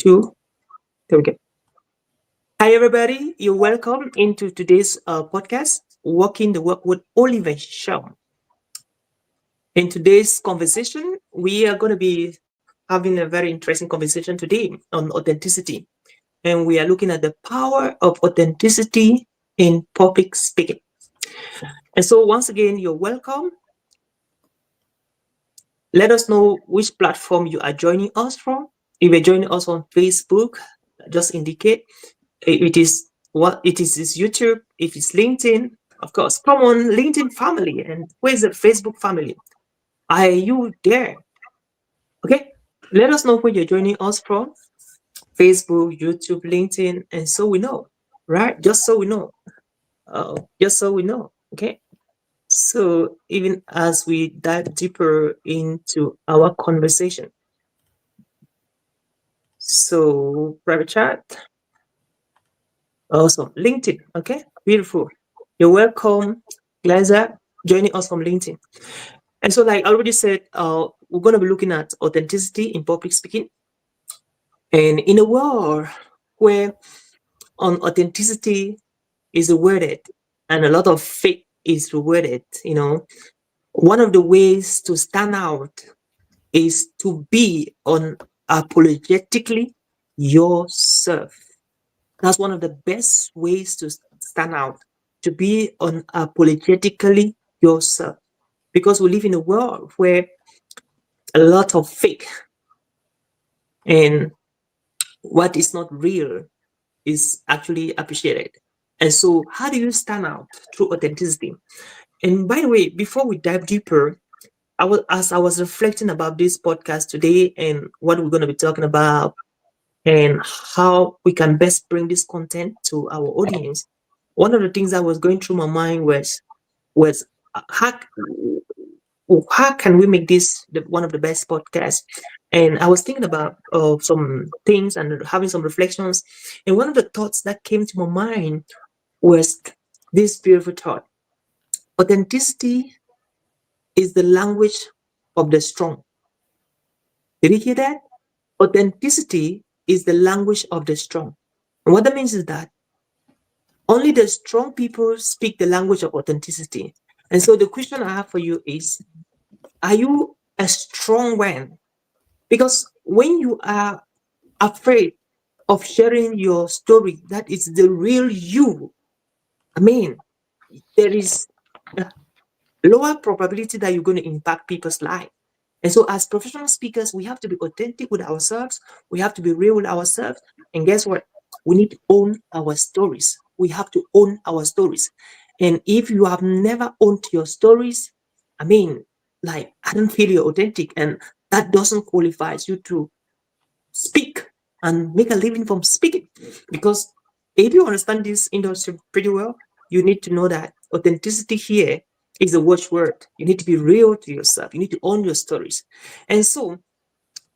Two. There we go. Hi, everybody. You're welcome into today's podcast, Walking the Walk with Oliver Nshom. In today's conversation, we are going to be having a very interesting conversation today on authenticity. And we are looking at the power of authenticity in public speaking. And so, once again, you're welcome. Let us know which platform you are joining us from. If you're joining us on Facebook, just indicate. It is what it is YouTube, if it's LinkedIn, of course. Come on, LinkedIn family, and where's the Facebook family? Are you there? Okay, let us know where you're joining us from. Facebook, YouTube, LinkedIn, and so we know, right? Just so we know. Just so we know. Okay. So even as we dive deeper into our conversation, so private chat, awesome, LinkedIn. Okay, beautiful. You're welcome, Glazer, joining us from LinkedIn. And so, like I already said, we're going to be looking at authenticity in public speaking. And in a world where authenticity is rewarded and a lot of fake is rewarded, one of the ways to stand out is to be unapologetically yourself. That's one of the best ways to stand out, to be unapologetically yourself. Because we live in a world where a lot of fake and what is not real is actually appreciated. And so, how do you stand out through authenticity? And by the way, before we dive deeper, as I was reflecting about this podcast today and what we're going to be talking about and how we can best bring this content to our audience, one of the things that was going through my mind was how how can we make this one of the best podcasts? And I was thinking about some things and having some reflections. And one of the thoughts that came to my mind was this beautiful thought: authenticity is the language of the strong. Did you hear that? Authenticity is the language of the strong. And what that means is that only the strong people speak the language of authenticity. And so the question I have for you is, are you a strong one? Because when you are afraid of sharing your story, that is the real you, I mean, there is a lower probability that you're going to impact people's life. And so, as professional speakers, we have to be authentic with ourselves. We have to be real with ourselves. And guess what? We need to own our stories. We have to own our stories. And if you have never owned your stories, I mean, like, I don't feel you're authentic. And that doesn't qualify you to speak and make a living from speaking. Because if you understand this industry pretty well, you need to know that authenticity here is a watchword. You need to be real to yourself. You need to own your stories. And so,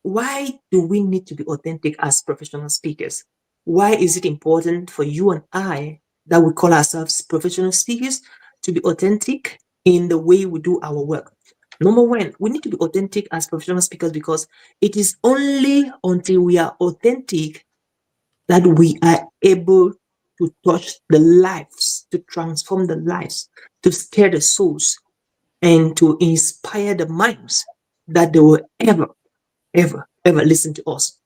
why do we need to be authentic as professional speakers? Why is it important for you and I that we call ourselves professional speakers to be authentic in the way we do our work? Number one, we need to be authentic as professional speakers because it is only until we are authentic that we are able to touch the lives, to transform the lives, to scare the souls, and to inspire the minds that they will ever listen to us.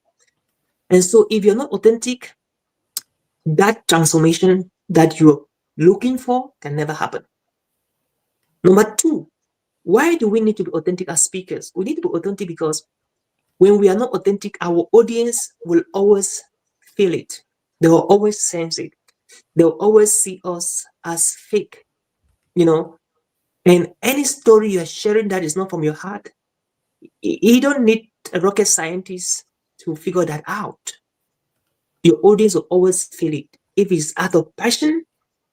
And so, if you're not authentic, that transformation that you're looking for can never happen. Number two, why do we need to be authentic as speakers? We need to be authentic because when we are not authentic, our audience will always feel it. They will always sense it. They'll always see us as fake, you know. And any story you're sharing that is not from your heart, you don't need a rocket scientist to figure that out. Your audience will always feel it. If it's out of passion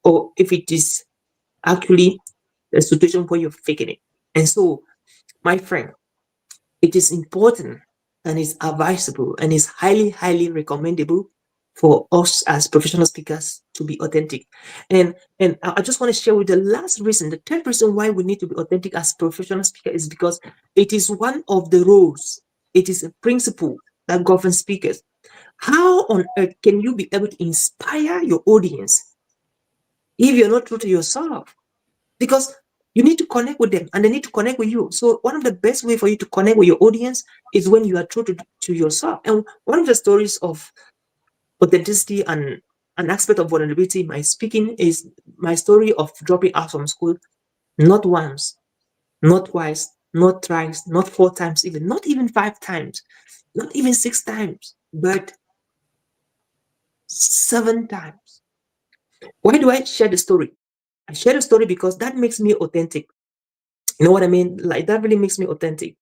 or if it is actually a situation where you're faking it. And so, my friend, it is important and is advisable and is highly recommendable for us as professional speakers to be authentic. And I just want to share with the last reason, the third reason why we need to be authentic as professional speakers is because it is one of the rules. It is a principle that governs speakers. How on earth can you be able to inspire your audience if you're not true to yourself? Because you need to connect with them and they need to connect with you. So one of the best way for you to connect with your audience is when you are true to yourself. And one of the stories of authenticity and an aspect of vulnerability in my speaking is my story of dropping out from school, not once, not twice, not thrice, not four times, even not even five times, not even six times, but seven times. Why do I share the story? I share the story because that makes me authentic. You know what I mean? Like that really makes me authentic.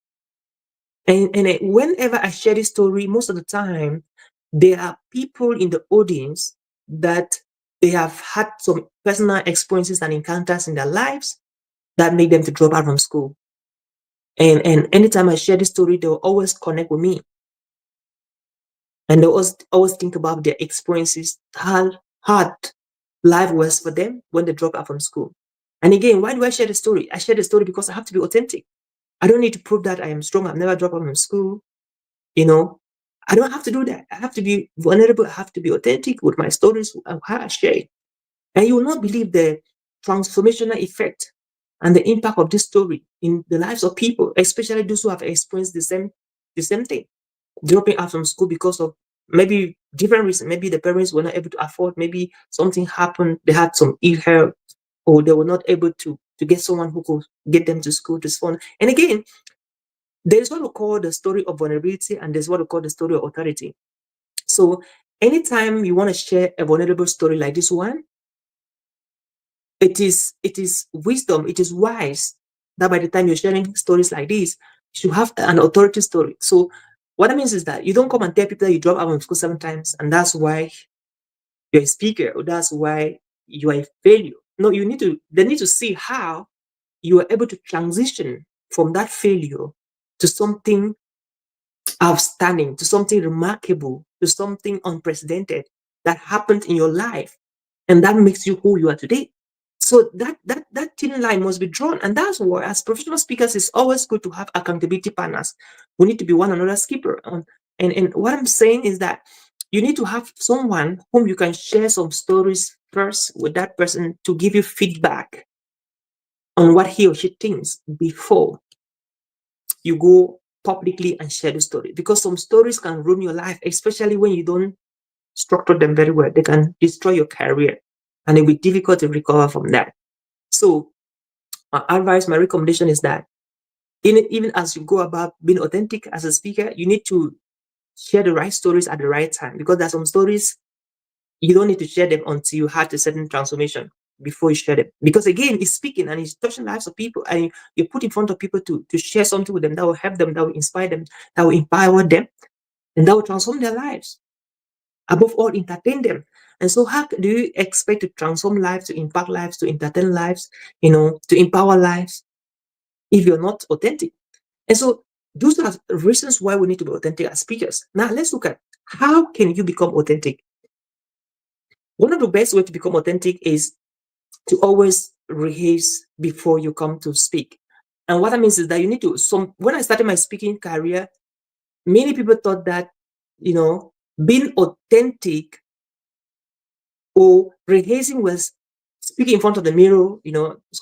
And whenever I share this story, most of the time, there are people in the audience that they have had some personal experiences and encounters in their lives that make them to drop out from school. And anytime I share this story, they'll always connect with me. And they always think about their experiences, how hard life was for them when they drop out from school. And again, why do I share the story? I share the story because I have to be authentic. I don't need to prove that I am strong. I've never dropped out from school. You know, I don't have to do that. I have to be vulnerable. I have to be authentic with my stories and how I share it. And you will not believe the transformational effect and the impact of this story in the lives of people, especially those who have experienced the same thing, dropping out from school because of maybe different reasons. Maybe the parents were not able to afford. Maybe something happened. They had some ill health, or they were not able to get someone who could get them to school to fund. And again, there is what we call the story of vulnerability, and there's what we call the story of authority. So anytime you want to share a vulnerable story like this one, it is wisdom, it is wise that by the time you're sharing stories like this, you should have an authority story. So what that means is that you don't come and tell people that you drop out of school seven times and that's why you're a speaker or that's why you are a failure. No, they need to see how you are able to transition from that failure to something outstanding, to something remarkable, to something unprecedented that happened in your life, and that makes you who you are today. So that thin line must be drawn, and that's why, as professional speakers, it's always good to have accountability partners. We need to be one another's keeper. And what I'm saying is that you need to have someone whom you can share some stories first with that person to give you feedback on what he or she thinks before you go publicly and share the story, because some stories can ruin your life, especially when you don't structure them very well. They can destroy your career and it'll be difficult to recover from that. So my advice, my recommendation is that even as you go about being authentic as a speaker, you need to share the right stories at the right time, because there's some stories you don't need to share them until you had a certain transformation before you share them. Because again, it's speaking and it's touching lives of people, and you put in front of people to share something with them that will help them, that will inspire them, that will empower them, and that will transform their lives. Above all, entertain them. And so, how do you expect to transform lives, to impact lives, to entertain lives, to empower lives if you're not authentic? And so, those are reasons why we need to be authentic as speakers. Now, let's look at how can you become authentic. One of the best way to become authentic is to always rehearse before you come to speak. And what that means is that you need to, when I started my speaking career, many people thought that, being authentic or rehearsing was speaking in front of the mirror,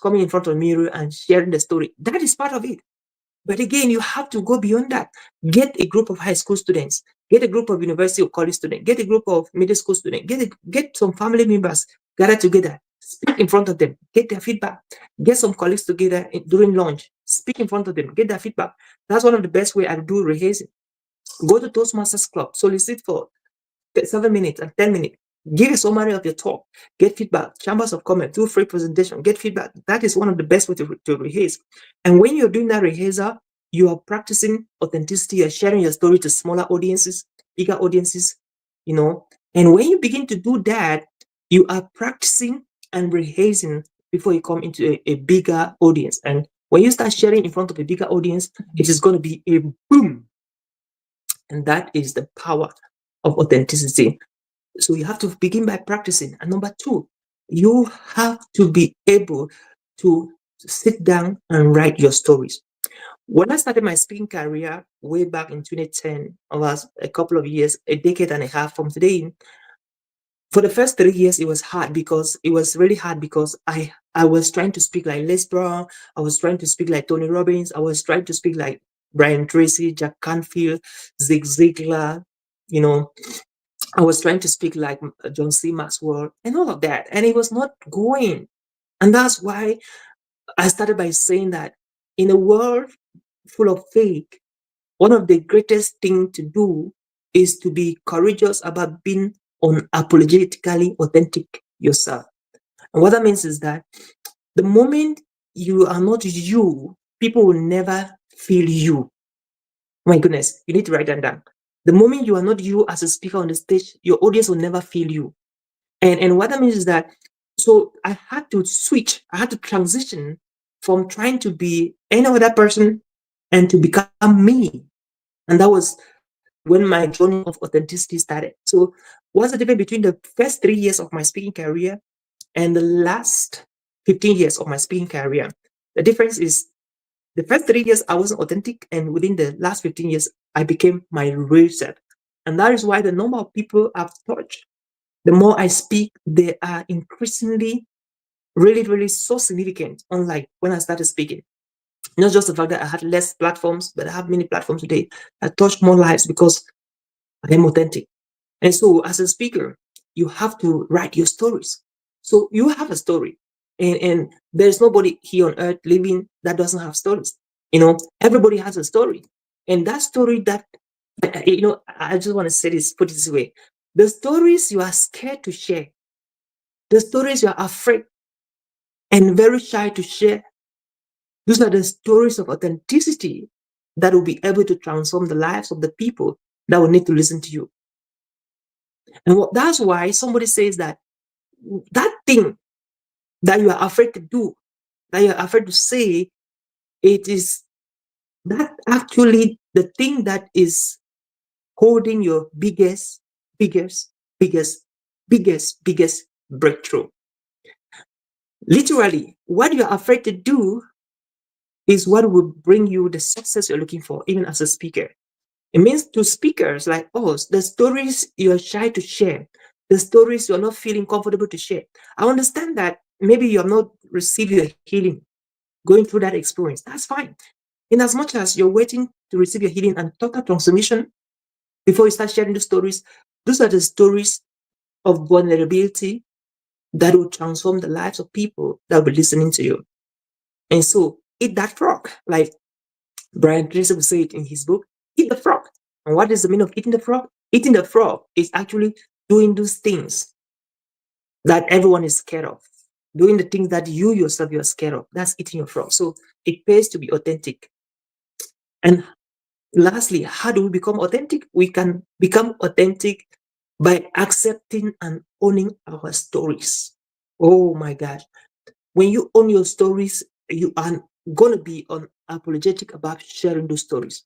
coming in front of the mirror and sharing the story. That is part of it. But again, you have to go beyond that. Get a group of high school students, get a group of university or college students, get a group of middle school students, get some family members, gather together, speak in front of them, get their feedback, get some colleagues together during lunch, speak in front of them, get their feedback. That's one of the best way I do rehearsing. Go to Toastmasters Club, solicit for 7 minutes and 10 minutes. Give a summary of your talk, get feedback, chambers of comment, do free presentation, get feedback. That is one of the best ways to rehearse. And when you're doing that rehearsal, you are practicing authenticity, you're sharing your story to smaller audiences, bigger audiences, And when you begin to do that, you are practicing and rehearsing before you come into a bigger audience. And when you start sharing in front of a bigger audience, it is going to be a boom. And that is the power of authenticity. So you have to begin by practicing. And number two, you have to be able to sit down and write your stories. When I started my speaking career way back in 2010, was a couple of years, a decade and a half from today, for the first 3 years, it was hard because it was really hard because I was trying to speak like Les Brown, I was trying to speak like Tony Robbins, I was trying to speak like Brian Tracy, Jack Canfield, Zig Ziglar, you know, I was trying to speak like John C. Maxwell and all of that, and it was not going. And that's why I started by saying that in a world full of fake, one of the greatest things to do is to be courageous about being unapologetically authentic yourself. And what that means is that the moment you are not you, people will never feel you. My goodness, you need to write that down. The moment you are not you as a speaker on the stage, your audience will never feel you. And what that means is that, so I had to switch, I had to transition from trying to be any other person and to become me. And that was when my journey of authenticity started. So what's the difference between the first 3 years of my speaking career and the last 15 years of my speaking career? The difference is the first 3 years I wasn't authentic, and within the last 15 years, I became my real self. And that is why the number of people I've touched, the more I speak, they are increasingly really, really so significant, unlike when I started speaking. Not just the fact that I had less platforms, but I have many platforms today. I touch more lives because I am authentic. And so, as a speaker, you have to write your stories. So, you have a story, and there's nobody here on earth living that doesn't have stories. Everybody has a story. And that story that, I just want to say this, put it this way: the stories you are scared to share, the stories you are afraid and very shy to share, those are the stories of authenticity that will be able to transform the lives of the people that will need to listen to you. And that's why somebody says that thing that you are afraid to do, that you're afraid to say, it is that actually the thing that is holding your biggest, biggest, biggest breakthrough. Literally, what you're afraid to do is what will bring you the success you're looking for, even as a speaker. It means to speakers like us, the stories you're shy to share, the stories you're not feeling comfortable to share. I understand that maybe you have not received your healing, going through that experience. That's fine. In as much as you're waiting to receive your healing and total transformation before you start sharing the stories, those are the stories of vulnerability that will transform the lives of people that will be listening to you. And so eat that frog, like Brian Tracy will say it in his book, eat the frog. And what is the meaning of eating the frog? Eating the frog is actually doing those things that everyone is scared of. Doing the things that you yourself you're scared of. That's eating your frog. So it pays to be authentic. And lastly, how do we become authentic? We can become authentic by accepting and owning our stories. Oh my gosh. When you own your stories, you are going to be unapologetic about sharing those stories.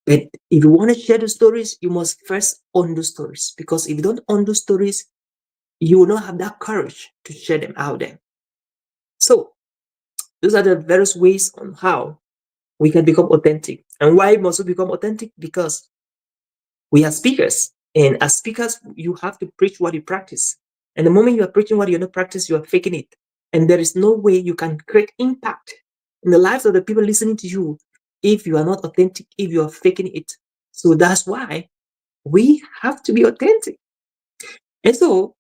But if you want to share the stories, you must first own the stories. Because if you don't own the stories, you will not have that courage to share them out there. So those are the various ways on how we can become authentic. And why must we become authentic? Because we are speakers. And as speakers, you have to preach what you practice. And the moment you are preaching what you don't practice, you are faking it. And there is no way you can create impact in the lives of the people listening to you if you are not authentic, if you are faking it. So that's why we have to be authentic. And so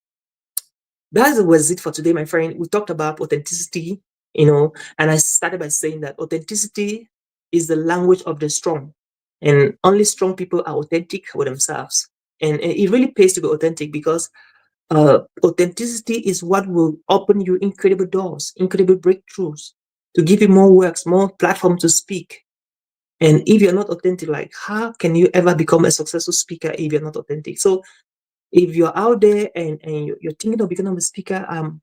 that was it for today, my friend. We talked about authenticity, and I started by saying that authenticity is the language of the strong, and only strong people are authentic with themselves. And it really pays to be authentic because authenticity is what will open you incredible doors, incredible breakthroughs, to give you more works, more platform to speak. And if you're not authentic, like how can you ever become a successful speaker if you're not authentic? So if you're out there and you're thinking of becoming a speaker, I'm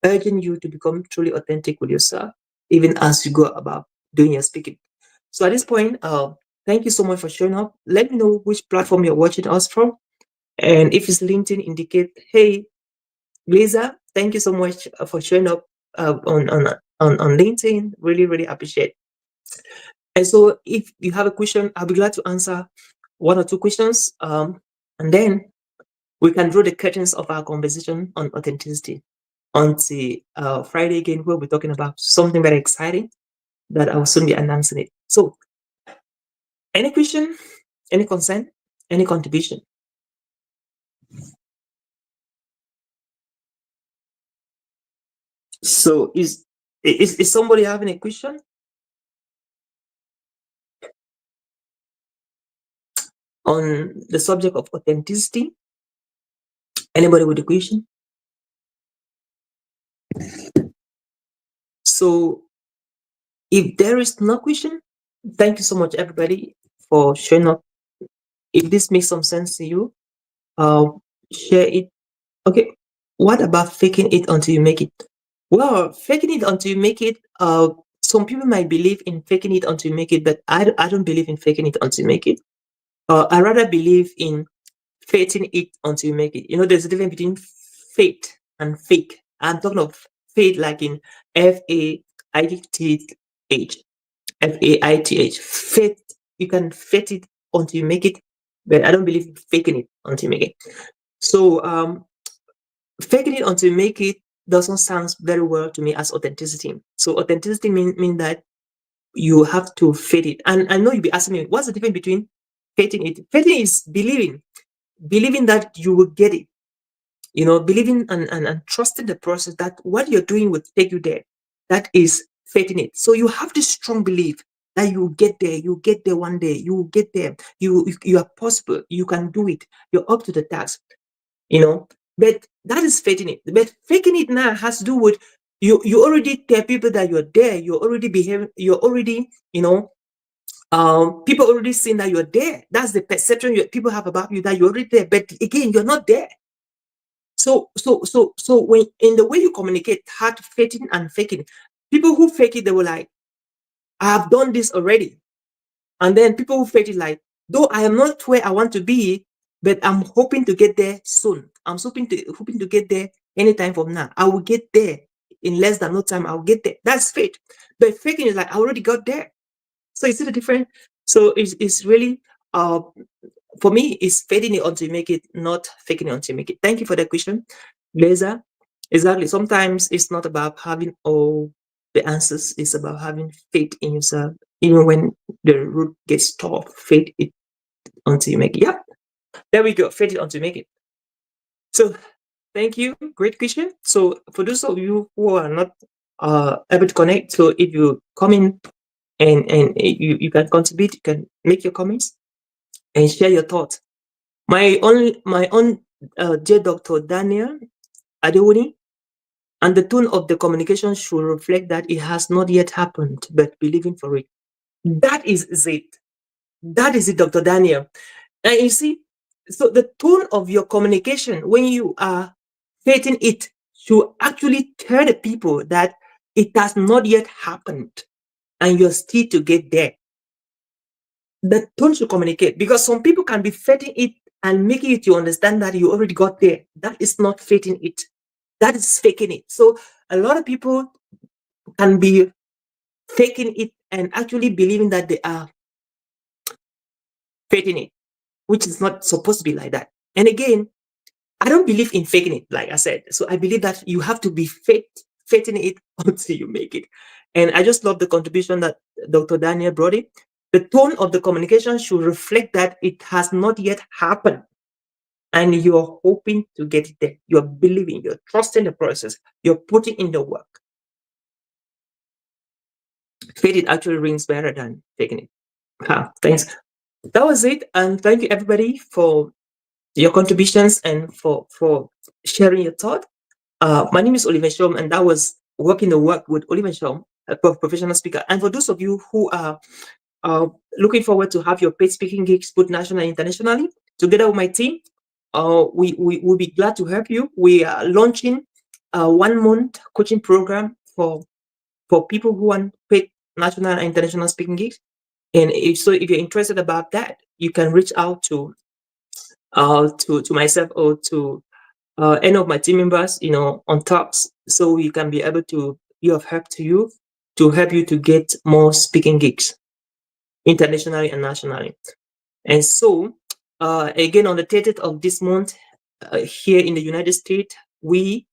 urging you to become truly authentic with yourself, even as you go about doing your speaking. So at this point, thank you so much for showing up. Let me know which platform you're watching us from. And if it's LinkedIn, indicate, hey, Lisa, thank you so much for showing up on LinkedIn. Really, really appreciate. And so if you have a question, I'll be glad to answer one or two questions. And then we can draw the curtains of our conversation on authenticity until Friday again, where we're talking about something very exciting that I will soon be announcing it. So, any question, any concern, any contribution? So, is somebody having a question on the subject of authenticity? Anybody with a question? So, if there is no question, thank you so much, everybody, for showing up. If this makes some sense to you, uh, share it. Okay, what about faking it until you make it? Well, faking it until you make it. Some people might believe in faking it until you make it, but I don't believe in faking it until you make it. I rather believe in faking it until you make it. You know, there's a difference between fate and fake. I'm talking of fate like in FAITH. FAITH. Fate, you can fate it until you make it, but I don't believe in faking it until you make it. So faking it until you make it doesn't sound very well to me as authenticity. So authenticity mean that you have to fake it. And I know you'll be asking me, what's the difference between faking it? Faking is believing that you will get it. You know, believing and trusting the process that what you're doing will take you there. That is faking it. So you have this strong belief that you will get there, you will get there one day, you will get there, you are possible, you can do it, you're up to the task, you know. But that is faking it. But faking it now has to do with you already tell people that you're there, you're already behaving, you're already, you know, people already seen that you're there. That's the perception people have about you, that you're already there. But again, you're not there. So when in the way you communicate, hard faking and faking, people who fake it, they were like, I have done this already. And then people who fake it like, though I am not where I want to be, but I'm hoping to get there soon. I'm hoping to get there anytime from now. I will get there in less than no time. I'll get there. That's fake. But faking is like, I already got there. So you see the difference? So it's really for me, it's fading it until you make it, not faking it until you make it. Thank you for that question, Blazer. Exactly. Sometimes it's not about having all the answers, it's about having faith in yourself. Even when the road gets tough, faith it until you make it. Yeah, there we go. Faith it until you make it. So thank you. Great question. So for those of you who are not able to connect, so if you come in and you can contribute, you can make your comments and share your thoughts. My own dear Dr. Daniel Adewuni, and the tone of the communication should reflect that it has not yet happened, but believing for it. That is it. That is it, Dr. Daniel. And you see, so the tone of your communication when you are faithing it should actually tell the people that it has not yet happened and you're still to get there. The tone should communicate, because some people can be faithing it and making it to understand that you already got there. That is not faithing it. That is faking it. So a lot of people can be faking it and actually believing that they are faking it, which is not supposed to be like that. And again, I don't believe in faking it, like I said. So I believe that you have to be faking it until you make it. And I just love the contribution that Dr. Daniel brought in. The tone of the communication should reflect that it has not yet happened. And you're hoping to get it there. You're believing, you're trusting the process, you're putting in the work. Faith it actually rings better than faking it. Thanks. That was it. And thank you everybody for your contributions and for sharing your thought. My name is Oliver Nshom, and that was Working the Work with Oliver Nshom, a professional speaker. And for those of you who are looking forward to have your paid speaking gigs both nationally and internationally, together with my team, we will be glad to help you. We are launching a 1 month coaching program for people who want paid national and international speaking gigs. And if you're interested about that, you can reach out to myself or to any of my team members, you know, on talks, so you can be able to be of help to you, to help you to get more speaking gigs. internationally and nationally. And so, again, on the 30th of this month, here in the United States, we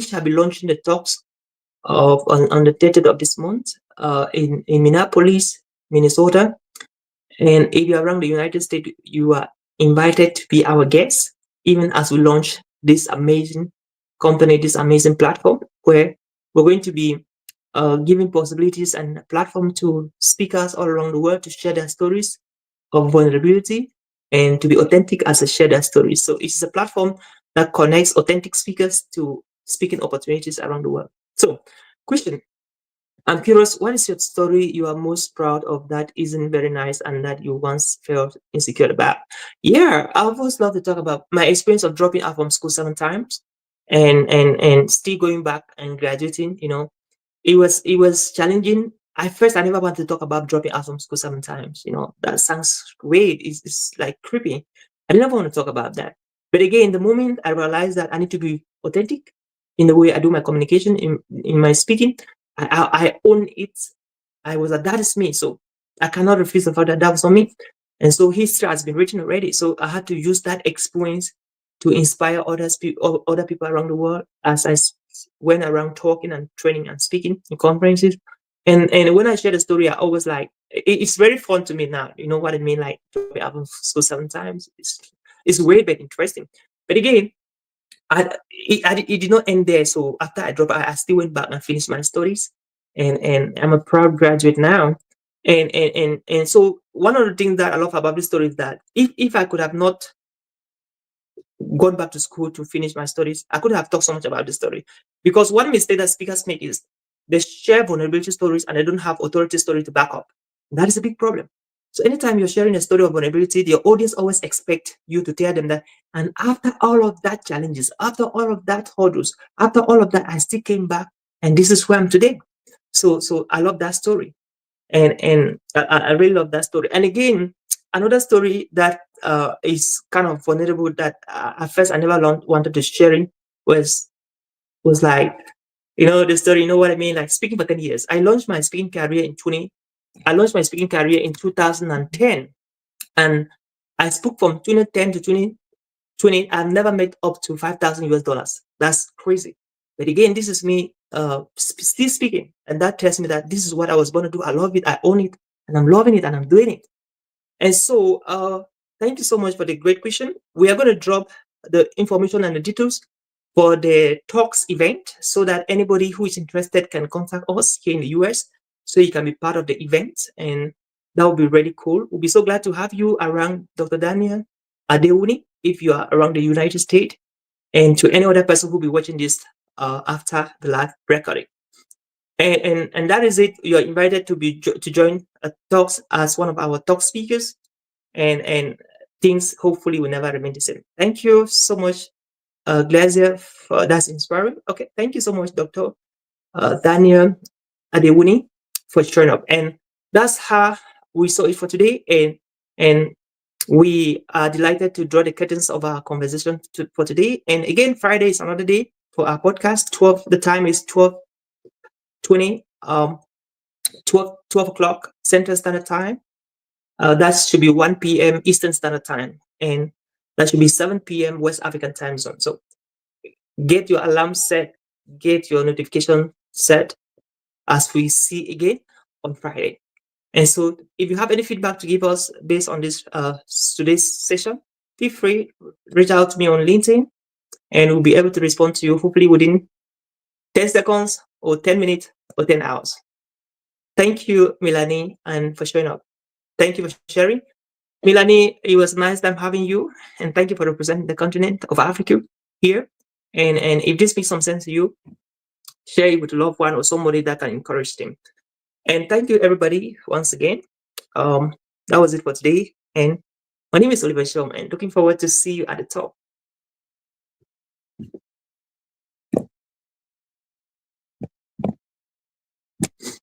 shall be launching the talks on the 30th of this month in Minneapolis, Minnesota. And if you're around the United States, you are invited to be our guest, even as we launch this amazing company, this amazing platform, where we're going to be giving possibilities and a platform to speakers all around the world to share their stories of vulnerability and to be authentic as they share their stories. So it's a platform that connects authentic speakers to speaking opportunities around the world. So, question, I'm curious, what is your story you are most proud of that isn't very nice and that you once felt insecure about? Yeah, I always love to talk about my experience of dropping out from school 7 times and still going back and graduating. It was challenging. At first, I never wanted to talk about dropping out from school 7 times. That sounds weird. It's like creepy. I didn't want to talk about that. But again, the moment I realized that I need to be authentic in the way I do my communication, in my speaking, I own it. I was like, that is me. So I cannot refuse the fact that that was on me. And so history has been written already. So I had to use that experience to inspire other people around the world as went around talking and training and speaking in conferences. And when I share the story, I always like it's very fun to me now. You know what I mean? Like dropping out of school 7 times. It's way but interesting. But again, it did not end there. So after I dropped, I still went back and finished my studies, and I'm a proud graduate now. And so one of the things that I love about this story is that if I could have not gone back to school to finish my studies, I could have talked so much about this story. Because one mistake that speakers make is they share vulnerability stories and they don't have authority story to back up. That is a big problem. So anytime you're sharing a story of vulnerability, the audience always expect you to tell them that. And after all of that challenges, after all of that hurdles, after all of that, I still came back, and this is where I'm today. So I love that story, and I really love that story. And again, another story that is kind of vulnerable that at first I never wanted to share it was like, the story. You know what I mean? Like speaking for 10 years. I launched my speaking career in 2010, and I spoke from 2010 to 2020. I've never made up to 5,000 US dollars. That's crazy. But again, this is me still speaking, and that tells me that this is what I was going to do. I love it. I own it, and I'm loving it, and I'm doing it. And so, thank you so much for the great question. We are going to drop the information and the details for the talks event so that anybody who is interested can contact us here in the US so you can be part of the event. And that would be really cool. We'll be so glad to have you around Dr. Daniel Adewuni if you are around the United States, and to any other person who will be watching this after the live recording. And that is it. You're invited to join talks as one of our talk speakers, and things hopefully will never remain the same. Thank you so much, Glazier. That's inspiring. Okay, thank you so much, Dr. Daniel Adewuni, for showing up. And that's how we saw it for today. And we are delighted to draw the curtains of our conversation for today. And again, Friday is another day for our podcast. The time is 12:20, 12 o'clock Central Standard Time. That should be 1 p.m. Eastern Standard Time, and that should be 7 p.m. West African Time Zone. So get your alarm set, get your notification set as we see again on Friday. And so if you have any feedback to give us based on this today's session, feel free, reach out to me on LinkedIn, and we'll be able to respond to you hopefully within 10 seconds or 10 minutes or 10 hours. Thank you, Melanie, and for showing up. Thank you for sharing. Melanie, it was nice time having you, and thank you for representing the continent of Africa here. And if this makes some sense to you, share it with a loved one or somebody that can encourage them. And thank you, everybody, once again. That was it for today. And my name is Oliver Nshom, and looking forward to see you at the top.